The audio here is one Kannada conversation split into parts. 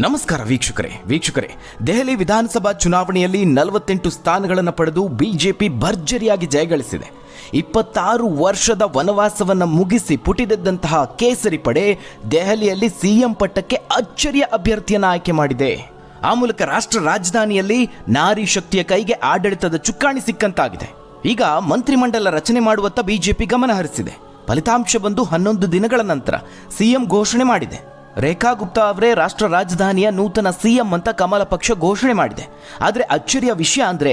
ನಮಸ್ಕಾರ ವೀಕ್ಷಕರೇ, ದೆಹಲಿ ವಿಧಾನಸಭಾ ಚುನಾವಣೆಯಲ್ಲಿ 48 ಸ್ಥಾನಗಳನ್ನು ಪಡೆದು ಬಿಜೆಪಿ ಭರ್ಜರಿಯಾಗಿ ಜಯಗಳಿಸಿದೆ. 26 ವರ್ಷದ ವನವಾಸವನ್ನು ಮುಗಿಸಿ ಪುಟಿದೆದ್ದಂತಹ ಕೇಸರಿ ಪಡೆ ದೆಹಲಿಯಲ್ಲಿ ಸಿಎಂ ಪಟ್ಟಕ್ಕೆ ಅಚ್ಚರಿಯ ಅಭ್ಯರ್ಥಿಯನ್ನು ಆಯ್ಕೆ ಮಾಡಿದೆ. ಆ ಮೂಲಕ ರಾಷ್ಟ್ರ ರಾಜಧಾನಿಯಲ್ಲಿ ನಾರಿ ಶಕ್ತಿಯ ಕೈಗೆ ಆಡಳಿತದ ಚುಕ್ಕಾಣಿ ಸಿಕ್ಕಂತಾಗಿದೆ. ಈಗ ಮಂತ್ರಿಮಂಡಲ ರಚನೆ ಮಾಡುವತ್ತ ಬಿಜೆಪಿ ಗಮನ ಹರಿಸಿದೆ. ಫಲಿತಾಂಶ ಬಂದು 11 ದಿನಗಳ ನಂತರ ಸಿಎಂ ಘೋಷಣೆ ಮಾಡಿದೆ. ರೇಖಾ ಗುಪ್ತಾ ಅವರೇ ರಾಷ್ಟ್ರ ರಾಜಧಾನಿಯ ನೂತನ ಸಿಎಂ ಅಂತ ಕಮಲ ಪಕ್ಷ ಘೋಷಣೆ ಮಾಡಿದೆ. ಆದರೆ ಅಚ್ಚರಿಯ ವಿಷಯ ಅಂದರೆ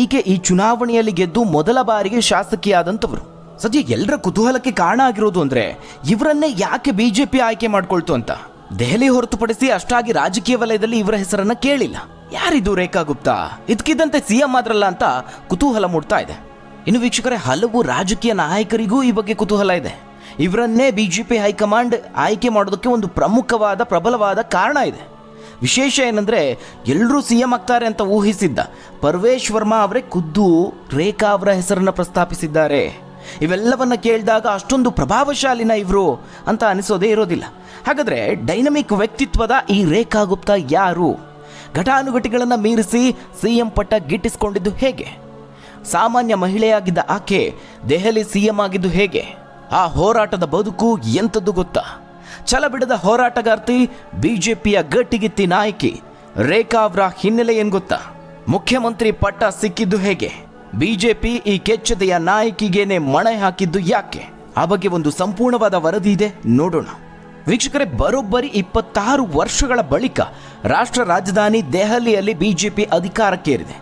ಈಕೆ ಈ ಚುನಾವಣೆಯಲ್ಲಿ ಗೆದ್ದು ಮೊದಲ ಬಾರಿಗೆ ಶಾಸಕಿಯಾದಂಥವರು. ಸದ್ಯ ಎಲ್ಲರ ಕುತೂಹಲಕ್ಕೆ ಕಾರಣ ಆಗಿರೋದು ಅಂದರೆ ಇವರನ್ನೇ ಯಾಕೆ ಬಿಜೆಪಿ ಆಯ್ಕೆ ಮಾಡ್ಕೊಳ್ತು ಅಂತ. ದೆಹಲಿ ಹೊರತುಪಡಿಸಿ ಅಷ್ಟಾಗಿ ರಾಜಕೀಯ ವಲಯದಲ್ಲಿ ಇವರ ಹೆಸರನ್ನ ಕೇಳಿಲ್ಲ. ಯಾರಿದು ರೇಖಾ ಗುಪ್ತಾ, ಇದಕ್ಕಿದ್ದಂತೆ ಸಿಎಂ ಆದ್ರಲ್ಲ ಅಂತ ಕುತೂಹಲ ಮೂಡ್ತಾ ಇದೆ. ಇನ್ನು ವೀಕ್ಷಕರೇ, ಹಲವು ರಾಜಕೀಯ ನಾಯಕರಿಗೂ ಈ ಬಗ್ಗೆ ಕುತೂಹಲ ಇದೆ. ಇವರನ್ನೇ ಬಿಜೆಪಿ ಹೈಕಮಾಂಡ್ ಆಯ್ಕೆ ಮಾಡೋದಕ್ಕೆ ಒಂದು ಪ್ರಬಲವಾದ ಕಾರಣ ಇದೆ. ವಿಶೇಷ ಏನಂದರೆ ಎಲ್ಲರೂ ಸಿಎಂ ಆಗ್ತಾರೆ ಅಂತ ಊಹಿಸಿದ್ದ ಪರ್ವೇಶ್ ವರ್ಮಾ ಅವರೇ ಖುದ್ದು ರೇಖಾ ಅವರ ಹೆಸರನ್ನು ಪ್ರಸ್ತಾಪಿಸಿದ್ದಾರೆ. ಇವೆಲ್ಲವನ್ನ ಕೇಳಿದಾಗ ಅಷ್ಟೊಂದು ಪ್ರಭಾವಶಾಲಿನ ಇವರು ಅಂತ ಅನಿಸೋದೇ ಇರೋದಿಲ್ಲ. ಹಾಗಾದರೆ ಡೈನಮಿಕ್ ವ್ಯಕ್ತಿತ್ವದ ಈ ರೇಖಾ ಗುಪ್ತಾ ಯಾರು? ಘಟಾನುಘಟಿಗಳನ್ನು ಮೀರಿಸಿ ಸಿಎಂ ಪಟ್ಟ ಗಿಟ್ಟಿಸಿಕೊಂಡಿದ್ದು ಹೇಗೆ? ಸಾಮಾನ್ಯ ಮಹಿಳೆಯಾಗಿದ್ದ ಆಕೆ ದೆಹಲಿ ಸಿಎಂ ಆಗಿದ್ದು ಹೇಗೆ? ಆ ಹೋರಾಟದ ಬದುಕು ಎಂಥದ್ದು ಗೊತ್ತಾ? ಛಲಬಿಡದ ಹೋರಾಟಗಾರ್ತಿ, ಬಿಜೆಪಿಯ ಗಟ್ಟಿಗಿತ್ತಿ ನಾಯಕಿ ರೇಖಾ ಅವರ ಹಿನ್ನೆಲೆ ಏನು ಗೊತ್ತಾ? ಮುಖ್ಯಮಂತ್ರಿ ಪಟ್ಟ ಸಿಕ್ಕಿದ್ದು ಹೇಗೆ? ಬಿಜೆಪಿ ಈ ಕೆಚ್ಚದೆಯ ನಾಯಕಿಗೇನೆ ಮಣೆ ಹಾಕಿದ್ದು ಯಾಕೆ? ಆ ಬಗ್ಗೆ ಒಂದು ಸಂಪೂರ್ಣವಾದ ವರದಿ ಇದೆ, ನೋಡೋಣ. ವೀಕ್ಷಕರೇ, ಬರೋಬ್ಬರಿ 26 ವರ್ಷಗಳ ಬಳಿಕ ರಾಷ್ಟ್ರ ರಾಜಧಾನಿ ದೆಹಲಿಯಲ್ಲಿ ಬಿಜೆಪಿ ಅಧಿಕಾರಕ್ಕೇರಿದೆ.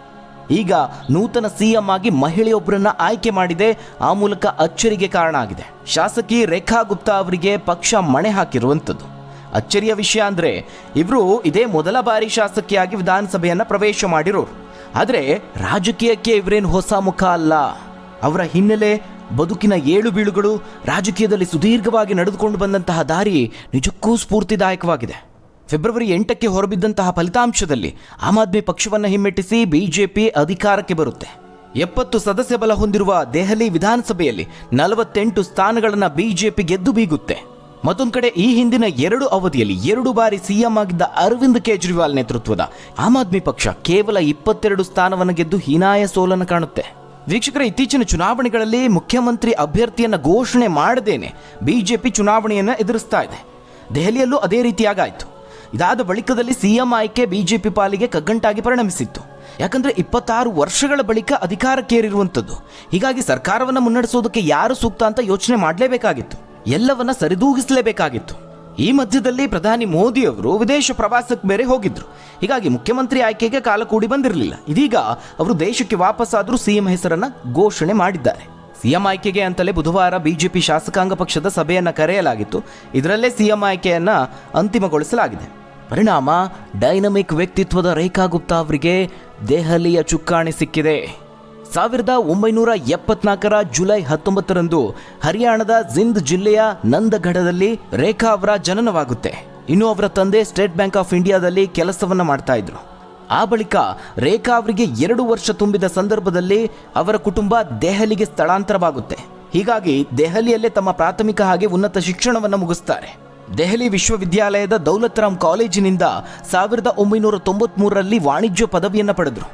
ಈಗ ನೂತನ ಸಿಎಂ ಆಗಿ ಮಹಿಳೆಯೊಬ್ಬರನ್ನ ಆಯ್ಕೆ ಮಾಡಿದೆ. ಆ ಮೂಲಕ ಅಚ್ಚರಿಗೆ ಕಾರಣ ಆಗಿದೆ. ಶಾಸಕಿ ರೇಖಾ ಗುಪ್ತಾ ಅವರಿಗೆ ಪಕ್ಷ ಮಣೆ ಹಾಕಿರುವಂಥದ್ದು. ಅಚ್ಚರಿಯ ವಿಷಯ ಅಂದರೆ ಇವರು ಇದೇ ಮೊದಲ ಬಾರಿ ಶಾಸಕಿಯಾಗಿ ವಿಧಾನಸಭೆಯನ್ನು ಪ್ರವೇಶ ಮಾಡಿರೋರು. ಆದರೆ ರಾಜಕೀಯಕ್ಕೆ ಇವರೇನು ಹೊಸ ಮುಖ ಅಲ್ಲ. ಅವರ ಹಿನ್ನೆಲೆ, ಬದುಕಿನ ಏಳು ಬೀಳುಗಳು, ರಾಜಕೀಯದಲ್ಲಿ ಸುದೀರ್ಘವಾಗಿ ನಡೆದುಕೊಂಡು ಬಂದಂತಹ ದಾರಿ ನಿಜಕ್ಕೂ ಸ್ಫೂರ್ತಿದಾಯಕವಾಗಿದೆ. ಫೆಬ್ರವರಿ 8ಕ್ಕೆ ಹೊರಬಿದ್ದಂತಹ ಫಲಿತಾಂಶದಲ್ಲಿ ಆಮ್ ಆದ್ಮಿ ಪಕ್ಷವನ್ನು ಹಿಮ್ಮೆಟ್ಟಿಸಿ ಬಿಜೆಪಿ ಅಧಿಕಾರಕ್ಕೆ ಬರುತ್ತೆ. 70 ಸದಸ್ಯ ಬಲ ಹೊಂದಿರುವ ದೆಹಲಿ ವಿಧಾನಸಭೆಯಲ್ಲಿ 48 ಸ್ಥಾನಗಳನ್ನು ಬಿಜೆಪಿ ಗೆದ್ದು ಬೀಗುತ್ತೆ. ಮತ್ತೊಂದು ಕಡೆ ಈ ಹಿಂದಿನ 2 ಅವಧಿಯಲ್ಲಿ 2 ಬಾರಿ ಸಿಎಂ ಆಗಿದ್ದ ಅರವಿಂದ್ ಕೇಜ್ರಿವಾಲ್ ನೇತೃತ್ವದ ಆಮ್ ಆದ್ಮಿ ಪಕ್ಷ ಕೇವಲ 22 ಸ್ಥಾನವನ್ನು ಗೆದ್ದು ಹೀನಾಯ ಸೋಲನ್ನು ಕಾಣುತ್ತೆ. ವೀಕ್ಷಕರ, ಇತ್ತೀಚಿನ ಚುನಾವಣೆಗಳಲ್ಲಿ ಮುಖ್ಯಮಂತ್ರಿ ಅಭ್ಯರ್ಥಿಯನ್ನು ಘೋಷಣೆ ಮಾಡದೇನೆ ಬಿಜೆಪಿ ಚುನಾವಣೆಯನ್ನು ಎದುರಿಸ್ತಾ ಇದೆ. ದೆಹಲಿಯಲ್ಲೂ ಅದೇ ರೀತಿಯಾಗಾಯಿತು. ಇದಾದ ಬಳಿಕದಲ್ಲಿ ಸಿಎಂ ಆಯ್ಕೆ ಬಿಜೆಪಿ ಪಾಲಿಗೆ ಕಗ್ಗಂಟಾಗಿ ಪರಿಣಮಿಸಿತ್ತು. ಯಾಕಂದ್ರೆ 26 ವರ್ಷಗಳ ಬಳಿಕ ಅಧಿಕಾರಕ್ಕೇರಿರುವಂಥದ್ದು. ಹೀಗಾಗಿ ಸರ್ಕಾರವನ್ನು ಮುನ್ನಡೆಸೋದಕ್ಕೆ ಯಾರು ಸೂಕ್ತ ಅಂತ ಯೋಚನೆ ಮಾಡಲೇಬೇಕಾಗಿತ್ತು. ಎಲ್ಲವನ್ನ ಸರಿದೂಗಿಸಲೇಬೇಕಾಗಿತ್ತು. ಈ ಮಧ್ಯದಲ್ಲಿ ಪ್ರಧಾನಿ ಮೋದಿ ಅವರು ವಿದೇಶ ಪ್ರವಾಸಕ್ಕೆ ಬೇರೆ ಹೋಗಿದ್ರು. ಹೀಗಾಗಿ ಮುಖ್ಯಮಂತ್ರಿ ಆಯ್ಕೆಗೆ ಕಾಲ ಕೂಡಿ ಬಂದಿರಲಿಲ್ಲ. ಇದೀಗ ಅವರು ದೇಶಕ್ಕೆ ವಾಪಸ್ಸಾದರೂ ಸಿಎಂ ಹೆಸರನ್ನ ಘೋಷಣೆ ಮಾಡಿದ್ದಾರೆ. ಸಿಎಂ ಆಯ್ಕೆಗೆ ಅಂತಲೇ ಬುಧವಾರ ಬಿಜೆಪಿ ಶಾಸಕಾಂಗ ಪಕ್ಷದ ಸಭೆಯನ್ನು ಕರೆಯಲಾಗಿತ್ತು. ಇದರಲ್ಲೇ ಸಿಎಂ ಆಯ್ಕೆಯನ್ನು ಅಂತಿಮಗೊಳಿಸಲಾಗಿದೆ. ಪರಿಣಾಮ, ಡೈನಮಿಕ್ ವ್ಯಕ್ತಿತ್ವದ ರೇಖಾ ಗುಪ್ತಾ ಅವರಿಗೆ ದೆಹಲಿಯ ಚುಕ್ಕಾಣಿ ಸಿಕ್ಕಿದೆ. 1974ರ ಜುಲೈ 19ರಂದು ಹರಿಯಾಣದ ಜಿಂದ್ ಜಿಲ್ಲೆಯ ನಂದಗಢದಲ್ಲಿ ರೇಖಾ ಅವರ ಜನನವಾಗುತ್ತೆ. ಇನ್ನು ಅವರ ತಂದೆ ಸ್ಟೇಟ್ ಬ್ಯಾಂಕ್ ಆಫ್ ಇಂಡಿಯಾದಲ್ಲಿ ಕೆಲಸವನ್ನ ಮಾಡ್ತಾ ಇದ್ರು. ಆ ಬಳಿಕ ರೇಖಾ ಅವರಿಗೆ 2 ವರ್ಷ ತುಂಬಿದ ಸಂದರ್ಭದಲ್ಲಿ ಅವರ ಕುಟುಂಬ ದೆಹಲಿಗೆ ಸ್ಥಳಾಂತರವಾಗುತ್ತೆ. ಹೀಗಾಗಿ ದೆಹಲಿಯಲ್ಲೇ ತಮ್ಮ ಪ್ರಾಥಮಿಕ ಹಾಗೆ ಉನ್ನತ ಶಿಕ್ಷಣವನ್ನು ಮುಗಿಸ್ತಾರೆ. ದೆಹಲಿ ವಿಶ್ವವಿದ್ಯಾಲಯದ ದೌಲತ್ ರಾಮ್ ಕಾಲೇಜಿನಿಂದ 1993ರಲ್ಲಿ ವಾಣಿಜ್ಯ ಪದವಿಯನ್ನು ಪಡೆದರು.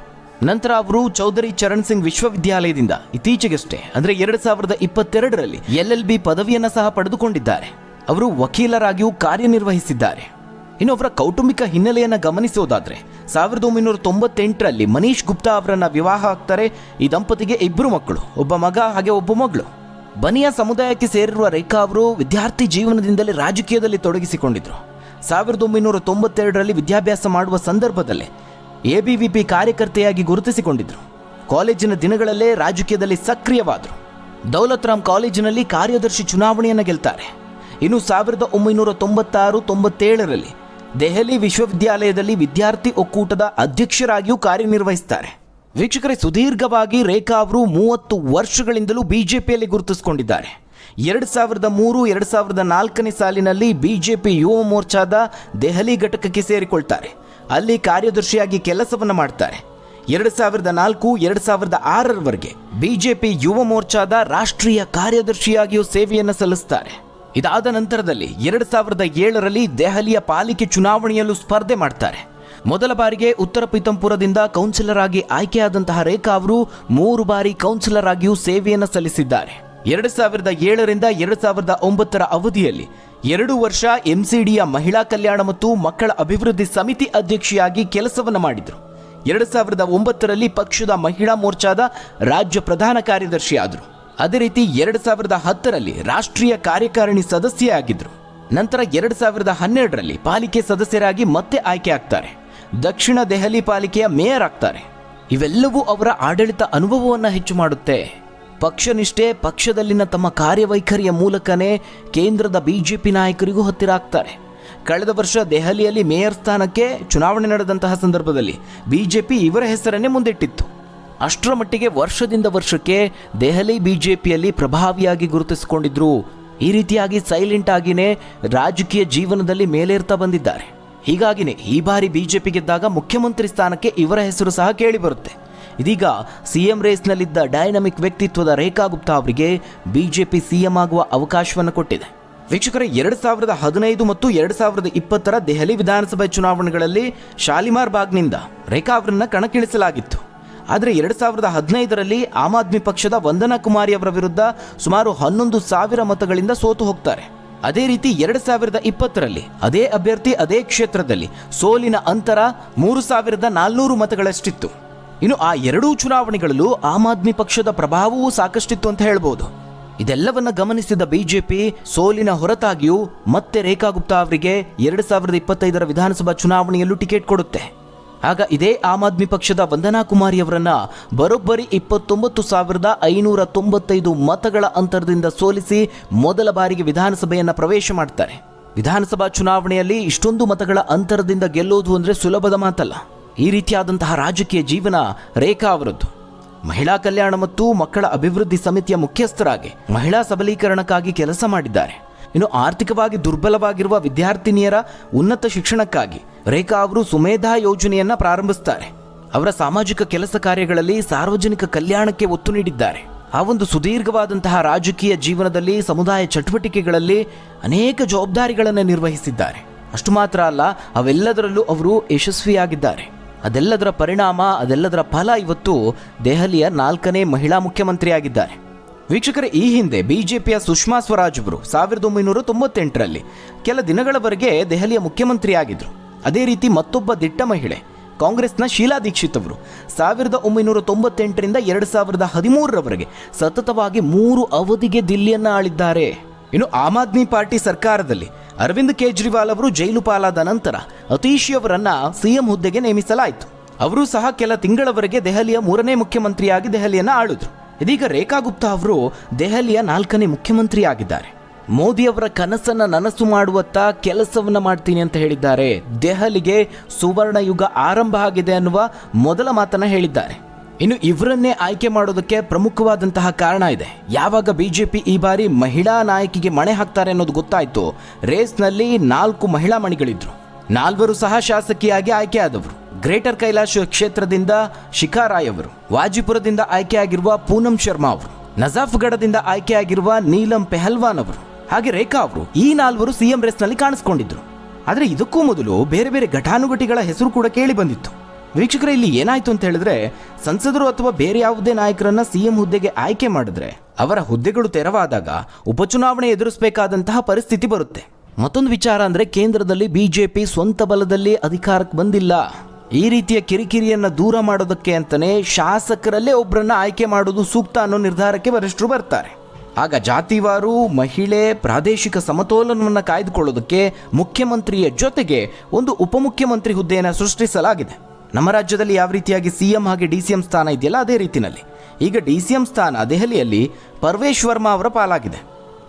ನಂತರ ಅವರು ಚೌಧರಿ ಚರಣ್ ಸಿಂಗ್ ವಿಶ್ವವಿದ್ಯಾಲಯದಿಂದ ಇತ್ತೀಚೆಗಷ್ಟೇ ಅಂದರೆ 2022ರಲ್ಲಿ LLB ಪದವಿಯನ್ನು ಸಹ ಪಡೆದುಕೊಂಡಿದ್ದಾರೆ. ಅವರು ವಕೀಲರಾಗಿಯೂ ಕಾರ್ಯನಿರ್ವಹಿಸಿದ್ದಾರೆ. ಇನ್ನು ಅವರ ಕೌಟುಂಬಿಕ ಹಿನ್ನೆಲೆಯನ್ನು ಗಮನಿಸೋದಾದ್ರೆ 1998ರಲ್ಲಿ ಮನೀಶ್ ಗುಪ್ತಾ ಅವರನ್ನ ವಿವಾಹ ಆಗ್ತಾರೆ. ಈ ದಂಪತಿಗೆ 2 ಮಕ್ಕಳು, ಒಬ್ಬ ಮಗ ಹಾಗೆ ಒಬ್ಬ ಮಗಳು. ಬನಿಯಾ ಸಮುದಾಯಕ್ಕೆ ಸೇರಿರುವ ರೇಖಾ ಅವರು ವಿದ್ಯಾರ್ಥಿ ಜೀವನದಿಂದಲೇ ರಾಜಕೀಯದಲ್ಲಿ ತೊಡಗಿಸಿಕೊಂಡಿದ್ರು. 1992ರಲ್ಲಿ ವಿದ್ಯಾಭ್ಯಾಸ ಮಾಡುವ ಸಂದರ್ಭದಲ್ಲೇ ABVP ಕಾರ್ಯಕರ್ತೆಯಾಗಿ ಗುರುತಿಸಿಕೊಂಡಿದ್ರು. ಕಾಲೇಜಿನ ದಿನಗಳಲ್ಲೇ ರಾಜಕೀಯದಲ್ಲಿ ಸಕ್ರಿಯವಾದರು. ದೌಲತ್ ರಾಮ್ ಕಾಲೇಜಿನಲ್ಲಿ ಕಾರ್ಯದರ್ಶಿ ಚುನಾವಣೆಯನ್ನು ಗೆಲ್ತಾರೆ. ಇನ್ನು 1996-97ರಲ್ಲಿ ದೆಹಲಿ ವಿಶ್ವವಿದ್ಯಾಲಯದಲ್ಲಿ ವಿದ್ಯಾರ್ಥಿ ಒಕ್ಕೂಟದ ಅಧ್ಯಕ್ಷರಾಗಿಯೂ ಕಾರ್ಯನಿರ್ವಹಿಸ್ತಾರೆ. ವೀಕ್ಷಕರೇ, ಸುದೀರ್ಘವಾಗಿ ರೇಖಾ ಅವರು 30 ವರ್ಷಗಳಿಂದಲೂ ಬಿಜೆಪಿಯಲ್ಲಿ ಗುರುತಿಸಿಕೊಂಡಿದ್ದಾರೆ. 2003-2004ನೇ ಸಾಲಿನಲ್ಲಿ ಬಿಜೆಪಿ ಯುವ ಮೋರ್ಚಾದ ದೆಹಲಿ ಘಟಕಕ್ಕೆ ಸೇರಿಕೊಳ್ತಾರೆ. ಅಲ್ಲಿ ಕಾರ್ಯದರ್ಶಿಯಾಗಿ ಕೆಲಸವನ್ನು ಮಾಡ್ತಾರೆ. 2004-2006ರವರೆಗೆ ಬಿಜೆಪಿ ಯುವ ಮೋರ್ಚಾದ ರಾಷ್ಟ್ರೀಯ ಕಾರ್ಯದರ್ಶಿಯಾಗಿಯೂ ಸೇವೆಯನ್ನು ಸಲ್ಲಿಸ್ತಾರೆ. ಇದಾದ ನಂತರದಲ್ಲಿ 2007ರಲ್ಲಿ ದೆಹಲಿಯ ಪಾಲಿಕೆ ಚುನಾವಣೆಯಲ್ಲೂ ಸ್ಪರ್ಧೆ ಮಾಡ್ತಾರೆ. ಮೊದಲ ಬಾರಿಗೆ ಉತ್ತರ ಪೀತಂಪುರದಿಂದ ಕೌನ್ಸಿಲರ್ ಆಗಿ ಆಯ್ಕೆಯಾದಂತಹ ರೇಖಾ ಅವರು 3 ಬಾರಿ ಕೌನ್ಸಿಲರ್ ಆಗಿಯೂ ಸೇವೆಯನ್ನು ಸಲ್ಲಿಸಿದ್ದಾರೆ. 2007ರಿಂದ 2009ರ ಅವಧಿಯಲ್ಲಿ 2 ವರ್ಷ MCDಯ ಮಹಿಳಾ ಕಲ್ಯಾಣ ಮತ್ತು ಮಕ್ಕಳ ಅಭಿವೃದ್ಧಿ ಸಮಿತಿ ಅಧ್ಯಕ್ಷೆಯಾಗಿ ಕೆಲಸವನ್ನು ಮಾಡಿದರು. 2009ರಲ್ಲಿ ಪಕ್ಷದ ಮಹಿಳಾ ಮೋರ್ಚಾದ ರಾಜ್ಯ ಪ್ರಧಾನ ಕಾರ್ಯದರ್ಶಿ ಆದರು. ಅದೇ ರೀತಿ 2010ರಲ್ಲಿ ರಾಷ್ಟ್ರೀಯ ಕಾರ್ಯಕಾರಿಣಿ ಸದಸ್ಯೆ ಆಗಿದ್ರು. ನಂತರ 2012ರಲ್ಲಿ ಪಾಲಿಕೆ ಸದಸ್ಯರಾಗಿ ಮತ್ತೆ ಆಯ್ಕೆ ಆಗ್ತಾರೆ. ದಕ್ಷಿಣ ದೆಹಲಿ ಪಾಲಿಕೆಯ ಮೇಯರ್ ಆಗ್ತಾರೆ. ಇವೆಲ್ಲವೂ ಅವರ ಆಡಳಿತ ಅನುಭವವನ್ನು ಹೆಚ್ಚು ಮಾಡುತ್ತೆ. ಪಕ್ಷನಿಷ್ಠೆ, ಪಕ್ಷದಲ್ಲಿನ ತಮ್ಮ ಕಾರ್ಯವೈಖರಿಯ ಮೂಲಕನೇ ಕೇಂದ್ರದ ಬಿಜೆಪಿ ನಾಯಕರಿಗೂ ಹತ್ತಿರ ಆಗ್ತಾರೆ. ಕಳೆದ ವರ್ಷ ದೆಹಲಿಯಲ್ಲಿ ಮೇಯರ್ ಸ್ಥಾನಕ್ಕೆ ಚುನಾವಣೆ ನಡೆದಂತಹ ಸಂದರ್ಭದಲ್ಲಿ ಬಿಜೆಪಿ ಇವರ ಹೆಸರನ್ನೇ ಮುಂದಿಟ್ಟಿತ್ತು. ಅಷ್ಟರ ಮಟ್ಟಿಗೆ ವರ್ಷದಿಂದ ವರ್ಷಕ್ಕೆ ದೆಹಲಿ ಬಿಜೆಪಿಯಲ್ಲಿ ಪ್ರಭಾವಿಯಾಗಿ ಗುರುತಿಸಿಕೊಂಡಿದ್ರು. ಈ ರೀತಿಯಾಗಿ ಸೈಲೆಂಟ್ ಆಗಿನೇ ರಾಜಕೀಯ ಜೀವನದಲ್ಲಿ ಮೇಲೇರ್ತಾ ಬಂದಿದ್ದಾರೆ. ಹೀಗಾಗಿನೇ ಈ ಬಾರಿ ಬಿಜೆಪಿ ಗೆದ್ದಾಗ ಮುಖ್ಯಮಂತ್ರಿ ಸ್ಥಾನಕ್ಕೆ ಇವರ ಹೆಸರು ಸಹ ಕೇಳಿಬರುತ್ತೆ. ಇದೀಗ ಸಿಎಂ ರೇಸ್ನಲ್ಲಿದ್ದ ಡೈನಮಿಕ್ ವ್ಯಕ್ತಿತ್ವದ ರೇಖಾ ಗುಪ್ತಾ ಅವರಿಗೆ ಬಿಜೆಪಿ ಸಿಎಂ ಆಗುವ ಅವಕಾಶವನ್ನು ಕೊಟ್ಟಿದೆ. ವೀಕ್ಷಕರೇ, 2015 ಮತ್ತು 2020ರ ದೆಹಲಿ ವಿಧಾನಸಭೆ ಚುನಾವಣೆಗಳಲ್ಲಿ ಶಾಲಿಮಾರ್ ಬಾಗ್ನಿಂದ ರೇಖಾ ಅವರನ್ನ ಕಣಕ್ಕಿಳಿಸಲಾಗಿತ್ತು. ಆದರೆ 2015ರಲ್ಲಿ ಆಮ್ ಆದ್ಮಿ ಪಕ್ಷದ ವಂದನಾ ಕುಮಾರಿ ಅವರ ವಿರುದ್ಧ ಸುಮಾರು 11,000 ಮತಗಳಿಂದ ಸೋತು ಹೋಗ್ತಾರೆ. ಅದೇ ರೀತಿ 2020ರಲ್ಲಿ ಅದೇ ಅಭ್ಯರ್ಥಿ ಅದೇ ಕ್ಷೇತ್ರದಲ್ಲಿ ಸೋಲಿನ ಅಂತರ 3,400 ಮತಗಳಷ್ಟಿತ್ತು. ಇನ್ನು ಆ ಎರಡೂ ಚುನಾವಣೆಗಳಲ್ಲೂ ಆಮ್ ಆದ್ಮಿ ಪಕ್ಷದ ಪ್ರಭಾವವೂ ಸಾಕಷ್ಟಿತ್ತು ಅಂತ ಹೇಳ್ಬೋದು. ಇದೆಲ್ಲವನ್ನ ಗಮನಿಸಿದ ಬಿಜೆಪಿ ಸೋಲಿನ ಹೊರತಾಗಿಯೂ ಮತ್ತೆ ರೇಖಾ ಗುಪ್ತಾ ಅವರಿಗೆ 2025ರ ವಿಧಾನಸಭಾ ಚುನಾವಣೆಯಲ್ಲೂ ಟಿಕೆಟ್ ಕೊಡುತ್ತೆ. ಆಗ ಇದೇ ಆಮ್ ಆದ್ಮಿ ಪಕ್ಷದ ವಂದನಾ ಕುಮಾರಿ ಅವರನ್ನ ಬರೋಬ್ಬರಿ 29,595 ಮತಗಳ ಅಂತರದಿಂದ ಸೋಲಿಸಿ ಮೊದಲ ಬಾರಿಗೆ ವಿಧಾನಸಭೆಯನ್ನ ಪ್ರವೇಶ ಮಾಡ್ತಾರೆ. ವಿಧಾನಸಭಾ ಚುನಾವಣೆಯಲ್ಲಿ ಇಷ್ಟೊಂದು ಮತಗಳ ಅಂತರದಿಂದ ಗೆಲ್ಲೋದು ಅಂದ್ರೆ ಸುಲಭದ ಮಾತಲ್ಲ. ಈ ರೀತಿಯಾದಂತಹ ರಾಜಕೀಯ ಜೀವನ ರೇಖಾ ಅವರದ್ದು. ಮಹಿಳಾ ಕಲ್ಯಾಣ ಮತ್ತು ಮಕ್ಕಳ ಅಭಿವೃದ್ಧಿ ಸಮಿತಿಯ ಮುಖ್ಯಸ್ಥರಾಗಿ ಮಹಿಳಾ ಸಬಲೀಕರಣಕ್ಕಾಗಿ ಕೆಲಸ ಮಾಡಿದ್ದಾರೆ. ಇನ್ನು ಆರ್ಥಿಕವಾಗಿ ದುರ್ಬಲವಾಗಿರುವ ವಿದ್ಯಾರ್ಥಿನಿಯರ ಉನ್ನತ ಶಿಕ್ಷಣಕ್ಕಾಗಿ ರೇಖಾ ಅವರು ಸುಮೇಧಾ ಯೋಜನೆಯನ್ನ ಪ್ರಾರಂಭಿಸ್ತಾರೆ. ಅವರ ಸಾಮಾಜಿಕ ಕೆಲಸ ಕಾರ್ಯಗಳಲ್ಲಿ ಸಾರ್ವಜನಿಕ ಕಲ್ಯಾಣಕ್ಕೆ ಒತ್ತು ನೀಡಿದ್ದಾರೆ. ಆ ಒಂದು ಸುದೀರ್ಘವಾದಂತಹ ರಾಜಕೀಯ ಜೀವನದಲ್ಲಿ ಸಮುದಾಯ ಚಟುವಟಿಕೆಗಳಲ್ಲಿ ಅನೇಕ ಜವಾಬ್ದಾರಿಗಳನ್ನು ನಿರ್ವಹಿಸಿದ್ದಾರೆ. ಅಷ್ಟು ಮಾತ್ರ ಅಲ್ಲ, ಅವೆಲ್ಲದರಲ್ಲೂ ಅವರು ಯಶಸ್ವಿಯಾಗಿದ್ದಾರೆ. ಅದೆಲ್ಲದರ ಪರಿಣಾಮ, ಅದೆಲ್ಲದರ ಫಲ ಇವತ್ತು ದೆಹಲಿಯ 4ನೇ ಮಹಿಳಾ ಮುಖ್ಯಮಂತ್ರಿಯಾಗಿದ್ದಾರೆ. ವೀಕ್ಷಕರೇ, ಈ ಹಿಂದೆ ಬಿಜೆಪಿಯ ಸುಷ್ಮಾ ಸ್ವರಾಜ್ ಅವರು 1998ರಲ್ಲಿ ಕೆಲ ದಿನಗಳವರೆಗೆ ದೆಹಲಿಯ ಮುಖ್ಯಮಂತ್ರಿಯಾಗಿದ್ದರು. ಅದೇ ರೀತಿ ಮತ್ತೊಬ್ಬ ದಿಟ್ಟ ಮಹಿಳೆ ಕಾಂಗ್ರೆಸ್ನ ಶೀಲಾ ದೀಕ್ಷಿತ್ ಅವರು 1998ರಿಂದ 2013ರವರೆಗೆ ಸತತವಾಗಿ 3 ಅವಧಿಗೆ ದಿಲ್ಲಿಯನ್ನ ಆಳಿದ್ದಾರೆ. ಇನ್ನು ಆಮ್ ಆದ್ಮಿ ಪಾರ್ಟಿ ಸರ್ಕಾರದಲ್ಲಿ ಅರವಿಂದ್ ಕೇಜ್ರಿವಾಲ್ ಅವರು ಜೈಲು ಪಾಲಾದ ನಂತರ ಅತೀಶಿ ಅವರನ್ನ ಸಿಎಂ ಹುದ್ದೆಗೆ ನೇಮಿಸಲಾಯಿತು. ಅವರು ಸಹ ಕೆಲ ತಿಂಗಳವರೆಗೆ ದೆಹಲಿಯ 3ನೇ ಮುಖ್ಯಮಂತ್ರಿಯಾಗಿ ದೆಹಲಿಯನ್ನ ಆಳಿದ್ರು. ಇದೀಗ ರೇಖಾ ಗುಪ್ತಾ ಅವರು ದೆಹಲಿಯ 4ನೇ ಮುಖ್ಯಮಂತ್ರಿ ಆಗಿದ್ದಾರೆ. ಮೋದಿ ಅವರ ಕನಸನ್ನ ನನಸು ಮಾಡುವತ್ತ ಕೆಲಸವನ್ನ ಮಾಡ್ತೀನಿ ಅಂತ ಹೇಳಿದ್ದಾರೆ. ದೆಹಲಿಗೆ ಸುವರ್ಣ ಯುಗ ಆರಂಭ ಆಗಿದೆ ಅನ್ನುವ ಮೊದಲ ಮಾತನ್ನ ಹೇಳಿದ್ದಾರೆ. ಇನ್ನು ಇವರನ್ನೇ ಆಯ್ಕೆ ಮಾಡೋದಕ್ಕೆ ಪ್ರಮುಖವಾದಂತಹ ಕಾರಣ ಇದೆ. ಯಾವಾಗ ಬಿಜೆಪಿ ಈ ಬಾರಿ ಮಹಿಳಾ ನಾಯಕಿಗೆ ಮಣೆ ಹಾಕ್ತಾರೆ ಅನ್ನೋದು ಗೊತ್ತಾಯ್ತು, ರೇಸ್ನಲ್ಲಿ 4 ಮಹಿಳಾ ಮಣಿಗಳಿದ್ರು. 4ರು ಸಹ ಶಾಸಕಿಯಾಗಿ ಆಯ್ಕೆಯಾದವರು. ಗ್ರೇಟರ್ ಕೈಲಾಶ್ ಕ್ಷೇತ್ರದಿಂದ ಶಿಖಾ ರಾಯ್ ಅವರು, ವಾಜಿಪುರದಿಂದ ಆಯ್ಕೆಯಾಗಿರುವ ಪೂನಂ ಶರ್ಮಾ ಅವರು, ನಜಾಫ್ಗಢದಿಂದ ಆಯ್ಕೆಯಾಗಿರುವ ನೀಲಂ ಪೆಹಲ್ವಾನ್ ಅವರು, ಹಾಗೆ ರೇಖಾ ಅವರು ಈ 4ರು ಸಿಎಂ ರೇಸ್ನಲ್ಲಿ ಕಾಣಿಸ್ಕೊಂಡಿದ್ರು. ಆದರೆ ಇದಕ್ಕೂ ಮೊದಲು ಬೇರೆ ಬೇರೆ ಘಟಾನುಘಟಿಗಳ ಹೆಸರು ಕೂಡ ಕೇಳಿ ಬಂದಿತ್ತು. ವೀಕ್ಷಕರೇ, ಇಲ್ಲಿ ಏನಾಯ್ತು ಅಂತ ಹೇಳಿದ್ರೆ, ಸಂಸದರು ಅಥವಾ ಬೇರೆ ಯಾವುದೇ ನಾಯಕರನ್ನ ಸಿಎಂ ಹುದ್ದೆಗೆ ಆಯ್ಕೆ ಮಾಡಿದ್ರೆ ಅವರ ಹುದ್ದೆಗಳು ತೆರವಾದಾಗ ಉಪಚುನಾವಣೆ ಎದುರಿಸಬೇಕಾದಂತಹ ಪರಿಸ್ಥಿತಿ ಬರುತ್ತೆ. ಮತ್ತೊಂದು ವಿಚಾರ ಅಂದ್ರೆ, ಕೇಂದ್ರದಲ್ಲಿ ಬಿಜೆಪಿ ಸ್ವಂತ ಬಲದಲ್ಲಿ ಅಧಿಕಾರಕ್ಕೆ ಬಂದಿಲ್ಲ. ಈ ರೀತಿಯ ಕಿರಿಕಿರಿಯನ್ನ ದೂರ ಮಾಡೋದಕ್ಕೆ ಅಂತಾನೆ ಶಾಸಕರಲ್ಲೇ ಒಬ್ಬರನ್ನ ಆಯ್ಕೆ ಮಾಡೋದು ಸೂಕ್ತ ಅನ್ನೋ ನಿರ್ಧಾರಕ್ಕೆ ವರಿಷ್ಠರು ಬರ್ತಾರೆ. ಆಗ ಜಾತಿವಾರು, ಮಹಿಳೆ, ಪ್ರಾದೇಶಿಕ ಸಮತೋಲನವನ್ನು ಕಾಯ್ದುಕೊಳ್ಳೋದಕ್ಕೆ ಮುಖ್ಯಮಂತ್ರಿಯ ಜೊತೆಗೆ ಒಂದು ಉಪಮುಖ್ಯಮಂತ್ರಿ ಹುದ್ದೆಯನ್ನು ಸೃಷ್ಟಿಸಲಾಗಿದೆ. ನಮ್ಮ ರಾಜ್ಯದಲ್ಲಿ ಯಾವ ರೀತಿಯಾಗಿ ಸಿಎಂ ಹಾಗೆ ಡಿಸಿಎಂ ಸ್ಥಾನ ಇದೆಯಲ್ಲ, ಅದೇ ರೀತಿಯಲ್ಲಿ ಈಗ ಡಿಸಿಎಂ ಸ್ಥಾನ ದೆಹಲಿಯಲ್ಲಿ ಪರ್ವೇಶ್ ವರ್ಮಾ ಅವರ ಪಾಲಾಗಿದೆ.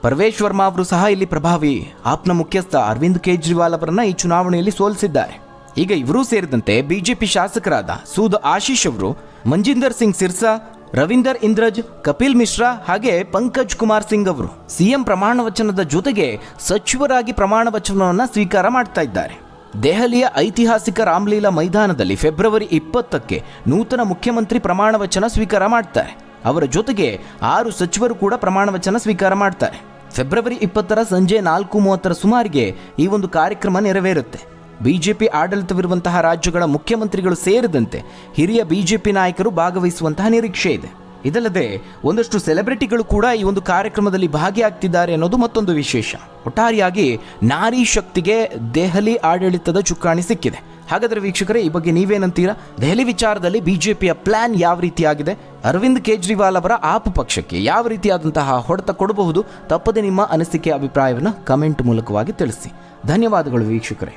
ಪರ್ವೇಶ್ ವರ್ಮಾ ಅವರು ಸಹ ಇಲ್ಲಿ ಪ್ರಭಾವಿ. ಆಪ್ನ ಮುಖ್ಯಸ್ಥ ಅರವಿಂದ್ ಕೇಜ್ರಿವಾಲ್ ಅವರನ್ನ ಈ ಚುನಾವಣೆಯಲ್ಲಿ ಸೋಲಿಸಿದ್ದಾರೆ. ಈಗ ಇವರೂ ಸೇರಿದಂತೆ ಬಿಜೆಪಿ ಶಾಸಕರಾದ ಸೂದ್ ಆಶೀಶ್ ಅವರು, ಮಂಜಿಂದರ್ ಸಿಂಗ್ ಸಿರ್ಸಾ, ರವೀಂದರ್ ಇಂದ್ರಜ್, ಕಪಿಲ್ ಮಿಶ್ರಾ ಹಾಗೆ ಪಂಕಜ್ ಕುಮಾರ್ ಸಿಂಗ್ ಅವರು ಸಿಎಂ ಪ್ರಮಾಣ ವಚನದ ಜೊತೆಗೆ ಸಚಿವರಾಗಿ ಪ್ರಮಾಣ ವಚನವನ್ನು ಸ್ವೀಕಾರ ಮಾಡ್ತಾ ಇದ್ದಾರೆ. ದೆಹಲಿಯ ಐತಿಹಾಸಿಕ ರಾಮ್ಲೀಲಾ ಮೈದಾನದಲ್ಲಿ ಫೆಬ್ರವರಿ 20ಕ್ಕೆ ನೂತನ ಮುಖ್ಯಮಂತ್ರಿ ಪ್ರಮಾಣ ವಚನ ಸ್ವೀಕಾರ ಮಾಡ್ತಾರೆ. ಅವರ ಜೊತೆಗೆ 6 ಸಚಿವರು ಕೂಡ ಪ್ರಮಾಣ ವಚನ ಸ್ವೀಕಾರ ಮಾಡ್ತಾರೆ. ಫೆಬ್ರವರಿ 20 ಸಂಜೆ 4:30 ಸುಮಾರಿಗೆ ಈ ಒಂದು ಕಾರ್ಯಕ್ರಮ ನೆರವೇರುತ್ತೆ. ಬಿಜೆಪಿ ಆಡಳಿತವಿರುವಂತಹ ರಾಜ್ಯಗಳ ಮುಖ್ಯಮಂತ್ರಿಗಳು ಸೇರಿದಂತೆ ಹಿರಿಯ ಬಿಜೆಪಿ ನಾಯಕರು ಭಾಗವಹಿಸುವಂತಹ ನಿರೀಕ್ಷೆ ಇದೆ. ಇದಲ್ಲದೆ ಒಂದಷ್ಟು ಸೆಲೆಬ್ರಿಟಿಗಳು ಕೂಡ ಈ ಒಂದು ಕಾರ್ಯಕ್ರಮದಲ್ಲಿ ಭಾಗಿಯಾಗ್ತಿದ್ದಾರೆ ಅನ್ನೋದು ಮತ್ತೊಂದು ವಿಶೇಷ. ಒಟ್ಟಾರೆಯಾಗಿ ನಾರಿ ಶಕ್ತಿಗೆ ದೆಹಲಿ ಆಡಳಿತದ ಚುಕ್ಕಾಣಿ ಸಿಕ್ಕಿದೆ. ಹಾಗಾದರೆ ವೀಕ್ಷಕರೇ, ಈ ಬಗ್ಗೆ ನೀವೇನಂತೀರಾ? ದೆಹಲಿ ವಿಚಾರದಲ್ಲಿ ಬಿಜೆಪಿಯ ಪ್ಲಾನ್ ಯಾವ ರೀತಿಯಾಗಿದೆ? ಅರವಿಂದ್ ಕೇಜ್ರಿವಾಲ್ ಅವರ ಆಪ್ ಪಕ್ಷಕ್ಕೆ ಯಾವ ರೀತಿಯಾದಂತಹ ಹೊಡೆತ ಕೊಡಬಹುದು? ತಪ್ಪದೆ ನಿಮ್ಮ ಅನಿಸಿಕೆ ಅಭಿಪ್ರಾಯವನ್ನು ಕಮೆಂಟ್ ಮೂಲಕವಾಗಿ ತಿಳಿಸಿ. ಧನ್ಯವಾದಗಳು ವೀಕ್ಷಕರೇ.